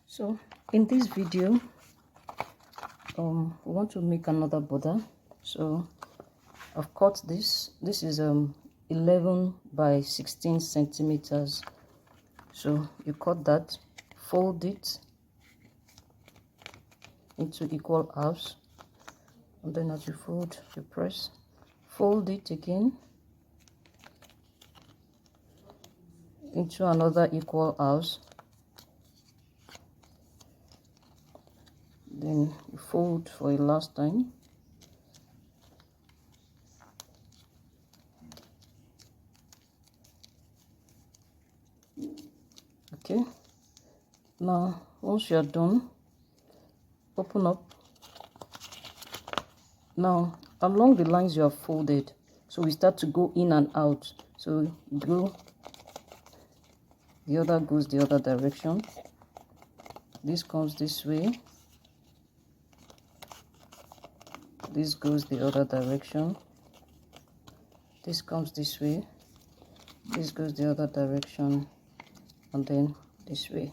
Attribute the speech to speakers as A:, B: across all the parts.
A: So in this video we want to make another border. So I've cut this is 11 by 16 centimeters. So you cut that, fold it into equal halves, and then as you fold, you press, fold it again into another equal halves, then you fold for a last time, okay. Now once you are done, open up. Now along the lines you have folded, so we start to go in and out. So go, the other goes the other direction, this comes this way, this goes the other direction, this comes this way, this goes the other direction, and then this way.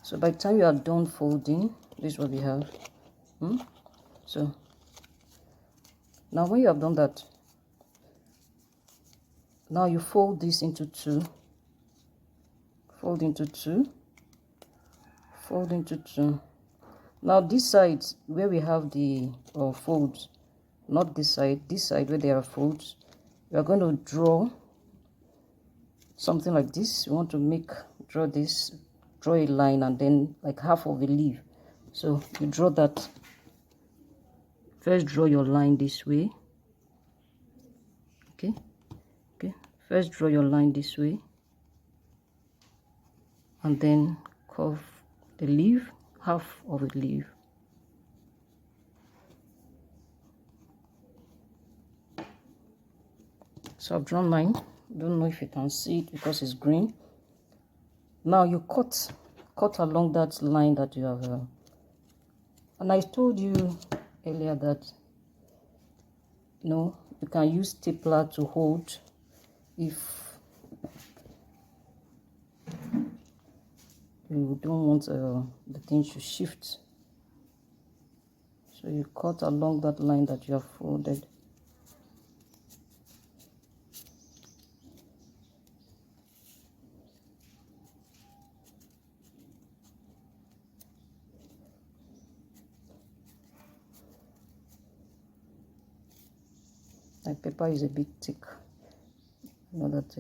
A: So by the time you are done folding, this is what we have. So now when you have done that, now you fold this into two, fold into two, fold into two. Now this side where we have the folds, not this side where there are folds, we are going to draw something like this. We want to draw a line, and then like half of the leaf. So you draw that. First draw your line this way, okay. First draw your line this way, and then curve the leaf, half of the leaf. So I've drawn mine. Don't know if you can see it because it's green. Now you cut along that line that you have, and I told you earlier that you can use stapler to hold if you don't want the thing to shift. So you cut along that line that you have folded. My paper is a bit thick. You know that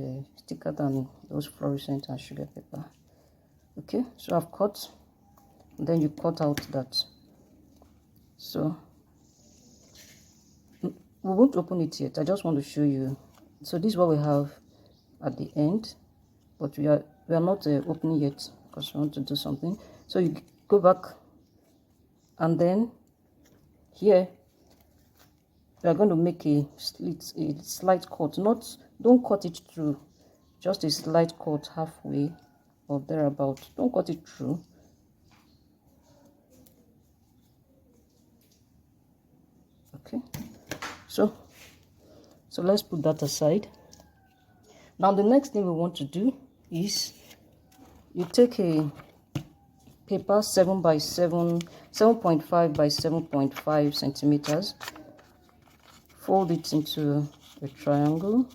A: thicker than those fluorescent and sugar paper. Okay, so I've cut, and then you cut out that. So we won't open it yet. I just want to show you. So this is what we have at the end, but we are not opening yet because we want to do something. So you go back, and then here we are going to make a slight cut. Don't cut it through, just a slight cut halfway or thereabout. Don't cut it through. Okay, so let's put that aside. Now the next thing we want to do is you take a paper 7.5 by 7.5 centimeters, fold it into a triangle,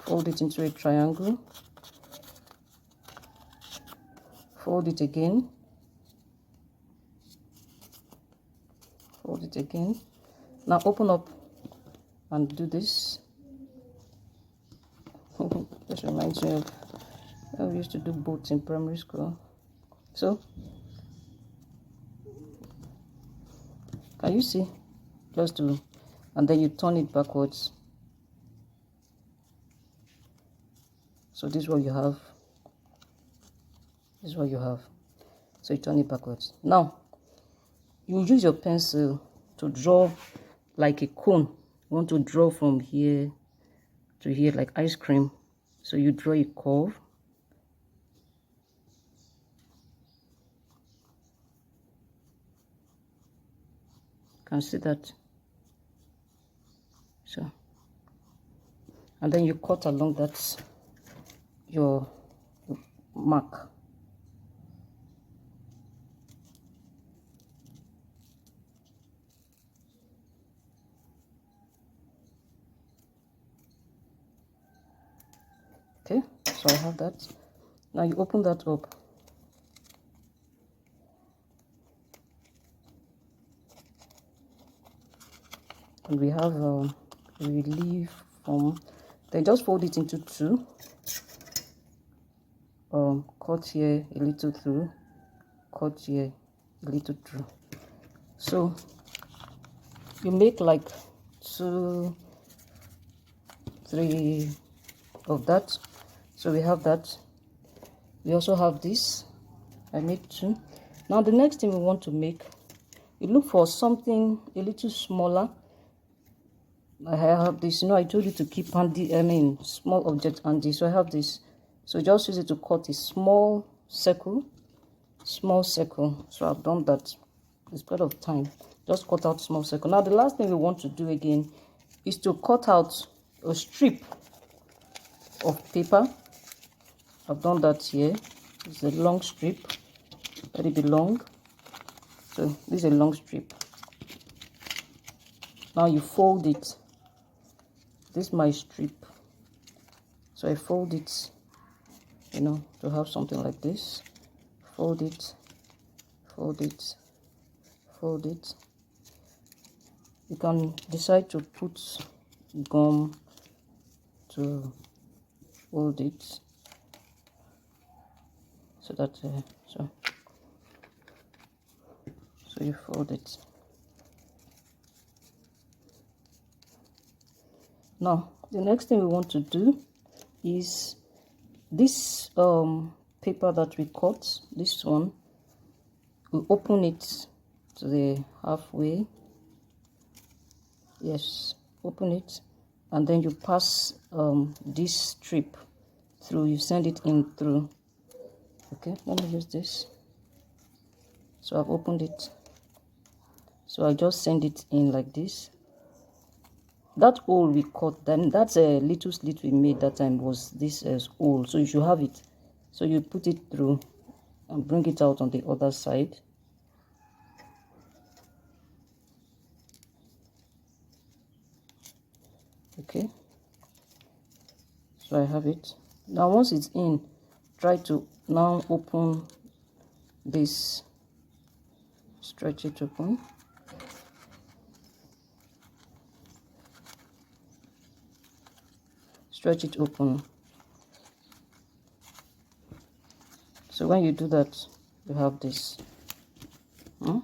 A: fold it into a triangle, fold it again, fold it again. Now open up and do this. This reminds me of how we used to do boats in primary school. So can you see? Just do, and then you turn it backwards. So this is what you have. This is what you have. So you turn it backwards. Now you use your pencil to draw like a cone. You want to draw from here to here like ice cream. So you draw a curve. Can see that? So, and then you cut along that your mark. Okay, so I have that. Now you open that up. And we have relief form. Then just fold it into two. Cut here a little through, cut here a little through. So you make like 2, 3 of that. So we have that. We also have this. I made 2. Now the next thing we want to make, you look for something a little smaller. I have this. I told you to keep handy, small object handy. So I have this. So just use it to cut a small circle. So I've done that. It's part of time. Just cut out small circle. Now the last thing we want to do again is to cut out a strip of paper. I've done that here. It's a long strip. Let it be long. So this is a long strip. Now you fold it. This is my strip. So I fold it, to have something like this. Fold it, fold it, fold it. You can decide to put gum to hold it, so that so you fold it. Now the next thing we want to do is this paper that we cut, this one, we open it to the halfway. Yes, open it, and then you pass this strip through. You send it in through. Okay, let me use this. So I've opened it, so I just send it in like this. That hole we cut, then that's a little slit we made that time, was this hole, so you should have it. So you put it through and bring it out on the other side. Okay, so I have it. Now once it's in, try to now open this, stretch it open. Stretch it open. So when you do that, you have this. You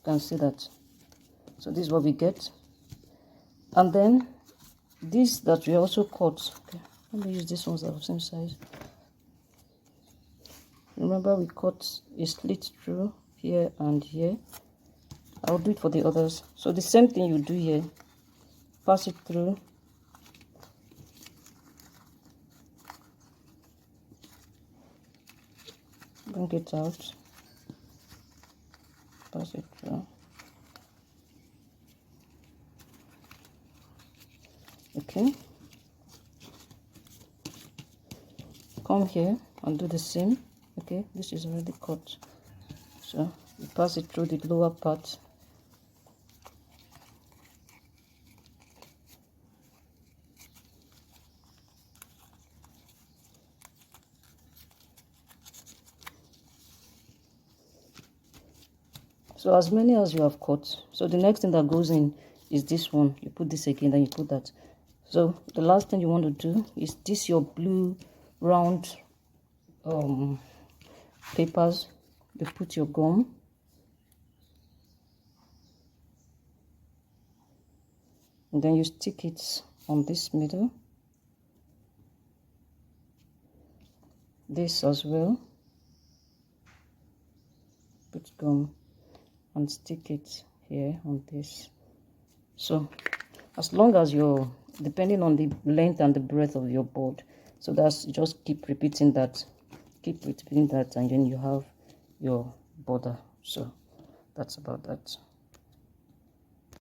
A: can see that. So this is what we get. And then this that we also cut. Okay, let me use this ones that are the same size. Remember, we cut a slit through here and here. I'll do it for the others. So the same thing you do here. Pass it through. Bring it out. Pass it through. Okay. Come here and do the same. Okay, this is already cut. So you pass it through the lower part. So as many as you have cut. So the next thing that goes in is this one. You put this again, then you put that. So the last thing you want to do is this, your blue round papers. You put your gum. And then you stick it on this middle. This as well. Put gum and stick it here on this. So as long as you're, depending on the length and the breadth of your board, so that's, just keep repeating that, and then you have your border. So that's about that.